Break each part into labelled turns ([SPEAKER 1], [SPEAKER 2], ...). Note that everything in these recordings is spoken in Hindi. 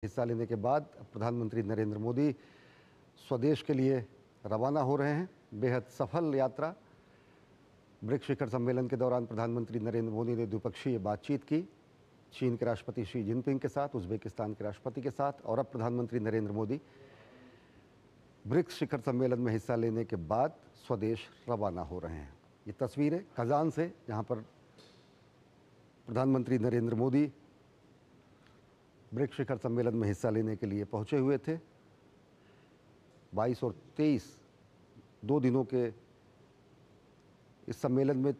[SPEAKER 1] हिस्सा लेने के बाद प्रधानमंत्री नरेंद्र मोदी स्वदेश के लिए रवाना हो रहे हैं। बेहद सफल यात्रा। ब्रिक्स शिखर सम्मेलन के दौरान प्रधानमंत्री नरेंद्र मोदी ने द्विपक्षीय बातचीत की, चीन के राष्ट्रपति शी जिनपिंग के साथ, उज्बेकिस्तान के राष्ट्रपति के साथ, और अब प्रधानमंत्री नरेंद्र मोदी ब्रिक्स शिखर सम्मेलन में हिस्सा लेने के बाद स्वदेश रवाना हो रहे हैं। ये तस्वीरें कजान से, जहां पर प्रधानमंत्री नरेंद्र मोदी ब्रिक्स शिखर सम्मेलन में हिस्सा लेने के लिए पहुंचे हुए थे। 22 और 23 दो दिनों के इस सम्मेलन में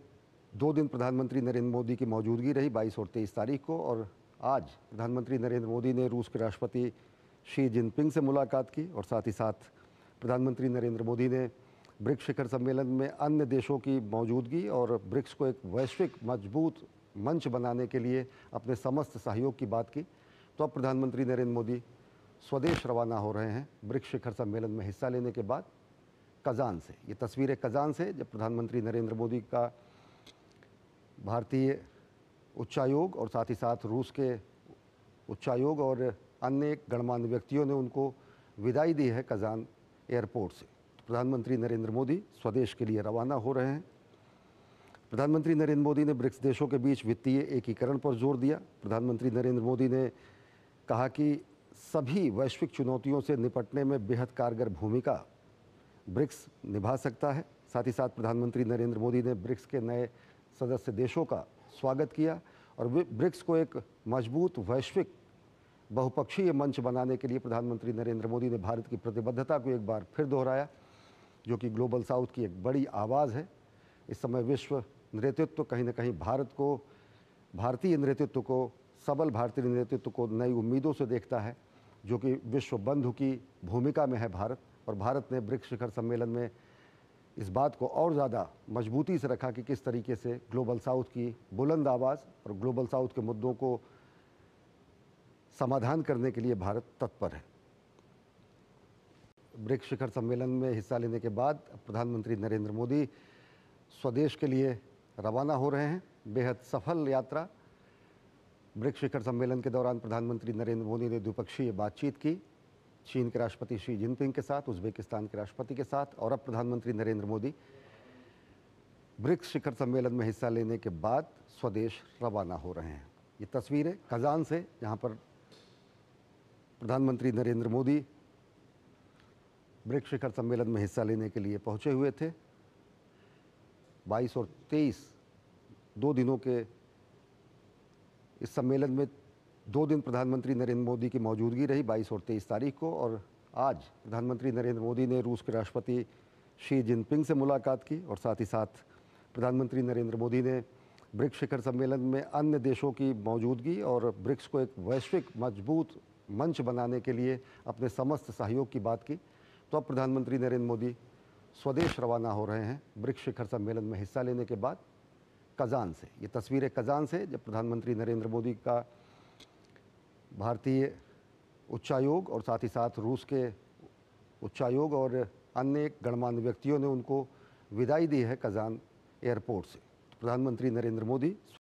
[SPEAKER 1] 2 दिन प्रधानमंत्री नरेंद्र मोदी की मौजूदगी रही, 22 और 23 तारीख को। और आज प्रधानमंत्री नरेंद्र मोदी ने रूस के राष्ट्रपति शी जिनपिंग से मुलाकात की और साथ ही साथ प्रधानमंत्री नरेंद्र मोदी ने ब्रिक्स शिखर सम्मेलन में अन्य देशों की मौजूदगी और ब्रिक्स को एक वैश्विक मजबूत मंच बनाने के लिए अपने समस्त सहयोग की बात की। तो अब प्रधानमंत्री नरेंद्र मोदी स्वदेश रवाना हो रहे हैं ब्रिक्स शिखर सम्मेलन में हिस्सा लेने के बाद कजान से। ये तस्वीरें कजान से, जब प्रधानमंत्री नरेंद्र मोदी का भारतीय उच्चायोग और साथ ही साथ रूस के उच्चायोग और अन्य गणमान्य व्यक्तियों ने उनको विदाई दी है कजान एयरपोर्ट से। प्रधानमंत्री नरेंद्र मोदी स्वदेश के लिए रवाना हो रहे हैं। प्रधानमंत्री नरेंद्र मोदी ने ब्रिक्स देशों के बीच वित्तीय एकीकरण पर जोर दिया। प्रधानमंत्री नरेंद्र मोदी ने कहा कि सभी वैश्विक चुनौतियों से निपटने में बेहद कारगर भूमिका ब्रिक्स निभा सकता है। साथ ही साथ प्रधानमंत्री नरेंद्र मोदी ने ब्रिक्स के नए सदस्य देशों का स्वागत किया और ब्रिक्स को एक मजबूत वैश्विक बहुपक्षीय मंच बनाने के लिए प्रधानमंत्री नरेंद्र मोदी ने भारत की प्रतिबद्धता को एक बार फिर दोहराया, जो कि ग्लोबल साउथ की एक बड़ी आवाज़ है। इस समय विश्व नेतृत्व कहीं ना कहीं भारतीय नेतृत्व को, सबल भारतीय नेतृत्व को नई उम्मीदों से देखता है, जो कि विश्व बंधु की भूमिका में है भारत। और भारत ने ब्रिक्स शिखर सम्मेलन में इस बात को और ज़्यादा मजबूती से रखा कि किस तरीके से ग्लोबल साउथ की बुलंद आवाज़ और ग्लोबल साउथ के मुद्दों को समाधान करने के लिए भारत तत्पर है। ब्रिक्स शिखर सम्मेलन में हिस्सा लेने के बाद प्रधानमंत्री नरेंद्र मोदी स्वदेश के लिए रवाना हो रहे हैं। बेहद सफल यात्रा। ब्रिक्स शिखर सम्मेलन के दौरान प्रधानमंत्री नरेंद्र मोदी ने द्विपक्षीय बातचीत की, चीन के राष्ट्रपति शी जिनपिंग के साथ, उज्बेकिस्तान के राष्ट्रपति के साथ, और अब प्रधानमंत्री नरेंद्र मोदी ब्रिक्स शिखर सम्मेलन में हिस्सा लेने के बाद स्वदेश रवाना हो रहे हैं। ये तस्वीरें कजान से, जहां पर प्रधानमंत्री नरेंद्र मोदी ब्रिक्स शिखर सम्मेलन में हिस्सा लेने के लिए पहुंचे हुए थे। 22 और 23 दो दिनों के इस सम्मेलन में 2 दिन प्रधानमंत्री नरेंद्र मोदी की मौजूदगी रही, 22 और 23 तारीख को। और आज प्रधानमंत्री नरेंद्र मोदी ने रूस के राष्ट्रपति शी जिनपिंग से मुलाकात की और साथ ही साथ प्रधानमंत्री नरेंद्र मोदी ने ब्रिक्स शिखर सम्मेलन में अन्य देशों की मौजूदगी और ब्रिक्स को एक वैश्विक मजबूत मंच बनाने के लिए अपने समस्त सहयोग की बात की। तो अब प्रधानमंत्री नरेंद्र मोदी स्वदेश रवाना हो रहे हैं ब्रिक्स शिखर सम्मेलन में हिस्सा लेने के बाद कजान से। ये तस्वीरें कजान से, जब प्रधानमंत्री नरेंद्र मोदी का भारतीय उच्चायोग और साथ ही साथ रूस के उच्चायोग और अन्य गणमान्य व्यक्तियों ने उनको विदाई दी है कजान एयरपोर्ट से। प्रधानमंत्री नरेंद्र मोदी